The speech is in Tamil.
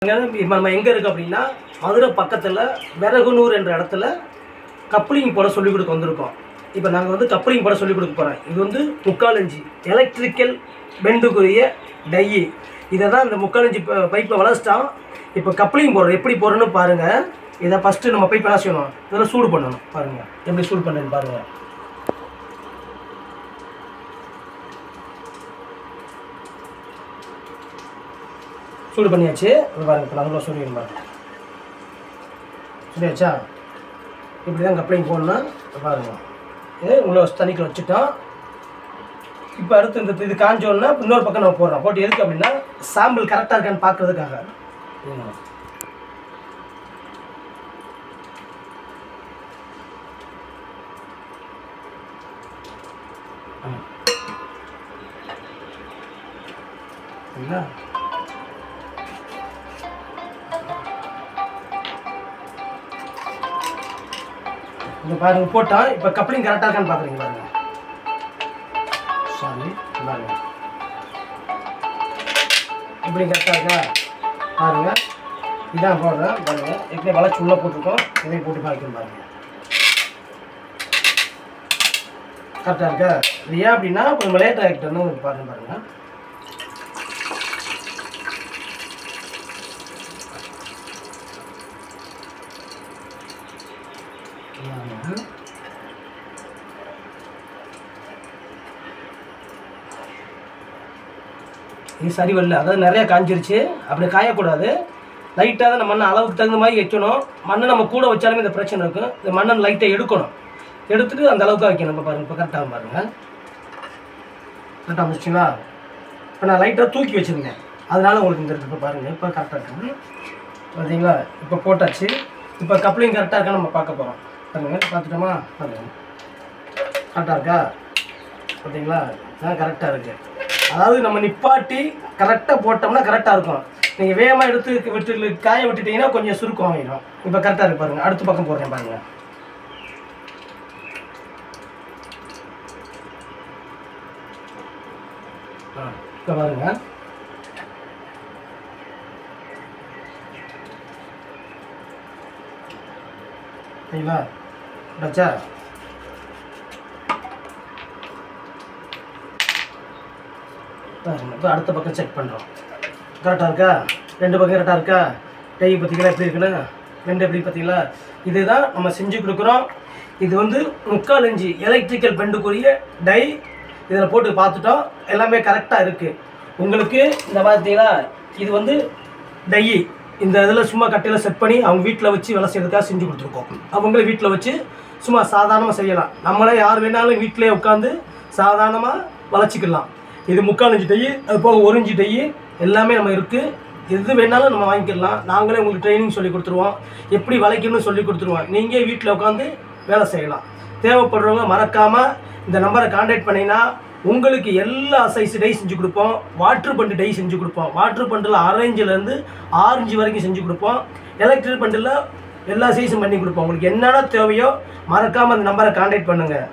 இப்போ நம்ம எங்கே இருக்குது அப்படின்னா மதுரை பக்கத்தில் விறகுனூர் என்ற இடத்துல கப்ளிங் போட சொல்லிக் கொடுக்க வந்திருக்கோம். இப்போ நாங்கள் வந்து கப்ளிங் போட சொல்லிக் கொடுக்க போகிறோம். இது வந்து 3/4 இன்ச்சு எலக்ட்ரிக்கல் பெண்டுக்குரிய டையி. இதை தான் இந்த 3/4 இன்ச்சு பைப்பை வளர்ச்சிட்டோம். இப்போ கப்ளிங் போடுறோம், எப்படி போடுறோன்னு பாருங்கள். இதை ஃபஸ்ட்டு நம்ம பைப் என்ன செய்யணும், இதெல்லாம் சூடு பண்ணணும். பாருங்கள் எப்படி சூடு பண்ணுன்னு பாருங்கள். சூடு பண்ணியாச்சு. பாருங்கள், இப்போ நல்லா சொல்லிடுங்க பாருங்க. சொல்லியாச்சா? இப்படி தான் கப்ளிங் போடணும். பாருங்கள், இது உள்ள தண்ணிக்குள்ள வச்சுட்டோம். இப்போ அடுத்து இது காஞ்சோன்னா இன்னொரு பக்கம் நம்ம போடுறோம். போட்டு எதுக்கு அப்படின்னா சாம்பிள் கரெக்டாக இருக்கான்னு பார்க்குறதுக்காக. சரிங்களா? இங்கே பாருங்கள் போட்டோம். இப்போ கப்ளிங் கரெக்டாக இருக்கான்னு பார்க்குறீங்க பாருங்கள். சாரி, பாருங்கள் கப்ளிங் கரெக்டாக இருக்கா பாருங்கள். இதான் போடுறேன் பாருங்கள். எப்படி வளைச்சி உள்ளே போட்டிருக்கோம், இதையும் போட்டு பார்க்கணும் பாருங்கள். கரெக்டாக இருக்கா? இது ஏன் அப்படின்னா கொஞ்சம் லேட் ஆகிட்டோன்னு பாருங்கள் பாருங்கள். இது சரி வரல, அதாவது நிறையா காஞ்சிருச்சு. அப்படி காயக்கூடாது. லைட்டாக தான் நம்ம மண்ணை அளவுக்கு தகுந்த மாதிரி வைக்கணும். மண்ணை நம்ம கூட வச்சாலுமே இந்த பிரச்சனை இருக்கும். இந்த மண்ணை லைட்டாக எடுக்கணும். எடுத்துகிட்டு அந்த அளவுக்கு வைக்கணும். இப்போ பாருங்கள், இப்போ கரெக்டாக பாருங்கள். கரெக்டாக முடிச்சிங்களா? இப்போ நான் லைட்டாக தூக்கி வச்சுருந்தேன், அதனால உங்களுக்கு இந்த இப்போ பாருங்கள். இப்போ கரெக்டாக இருக்குது பார்த்தீங்களா? இப்போ போட்டாச்சு. இப்போ கப்ளிங் கரெக்டாக இருக்கான்னு நம்ம பார்க்க போகிறோம். பாருங்கள், பார்த்துட்டோமா? பாருங்கள் கரெக்டாக இருக்கா? பார்த்தீங்களா? கரெக்டாக இருக்குது. அதாவது நம்ம நிப்பாட்டி கரெக்டாக போட்டோம்னா கரெக்டாக இருக்கும். நீங்கள் வேகமாக எடுத்து காய விட்டுட்டிங்கன்னா கொஞ்சம் சுருக்கம் ஆகிடும். இப்போ கரெக்டாக இருக்கு பாருங்கள். அடுத்த பக்கம் போடுறேன் பாருங்கள். இப்போ பாருங்கள். சரிங்களா? டச்சா? இப்போ அடுத்த பக்கம் செக் பண்ணுறோம். கரெக்டாக இருக்கா? ரெண்டு பக்கம் கரெக்டாக இருக்கா? டை பார்த்தீங்களா எப்படி இருக்குன்னு? ரெண்டு எப்படி பார்த்தீங்களா? இதுதான் நம்ம செஞ்சு கொடுக்குறோம். இது வந்து 3/4 இன்ச்சு எலக்ட்ரிக்கல் பெண்டுக்குரிய டை. இதில் போட்டு பார்த்துட்டோம், எல்லாமே கரெக்டாக இருக்குது. உங்களுக்கு இந்த பார்த்தீங்களா, இது வந்து டை. இந்த இதில் சும்மா கட்டையில் செட் பண்ணி அவங்க வீட்டில் வச்சு வேலை செய்யறதுக்காக செஞ்சு கொடுத்துருக்கோம். அவங்களே வீட்டில் வச்சு சும்மா சாதாரணமாக செய்யலாம். நம்மளே யார் வேணாலும் வீட்டிலே உட்காந்து சாதாரணமாக வளைச்சிக்கலாம். இது 3/4 இன்ச்சு டை, அது போக 1 இன்ச்சு டை, எல்லாமே நம்ம இருக்குது. எது வேணாலும் நம்ம வாங்கிக்கலாம். நாங்களே உங்களுக்கு ட்ரைனிங் சொல்லி கொடுத்துருவோம், எப்படி வளைக்கணும்னு சொல்லி கொடுத்துருவோம். நீங்கள் வீட்டில் உட்காந்து வேலை செய்யலாம். தேவைப்படுறவங்க மறக்காமல் இந்த நம்பரை கான்டாக்ட் பண்ணிங்கன்னா உங்களுக்கு எல்லா சைஸ் டை செஞ்சு கொடுப்போம். வாட்ரு பண்டு டை செஞ்சு கொடுப்போம். வாட்ரு பண்டில் 1/2 இன்ச்சிலேருந்து 6 இன்ச்சு வரைக்கும் செஞ்சு கொடுப்போம். எலக்ட்ரிக் பண்டில் எல்லா சைஸும் பண்ணி கொடுப்போம். உங்களுக்கு என்னென்ன தேவையோ மறக்காமல் அந்த நம்பரை கான்டாக்ட் பண்ணுங்கள்.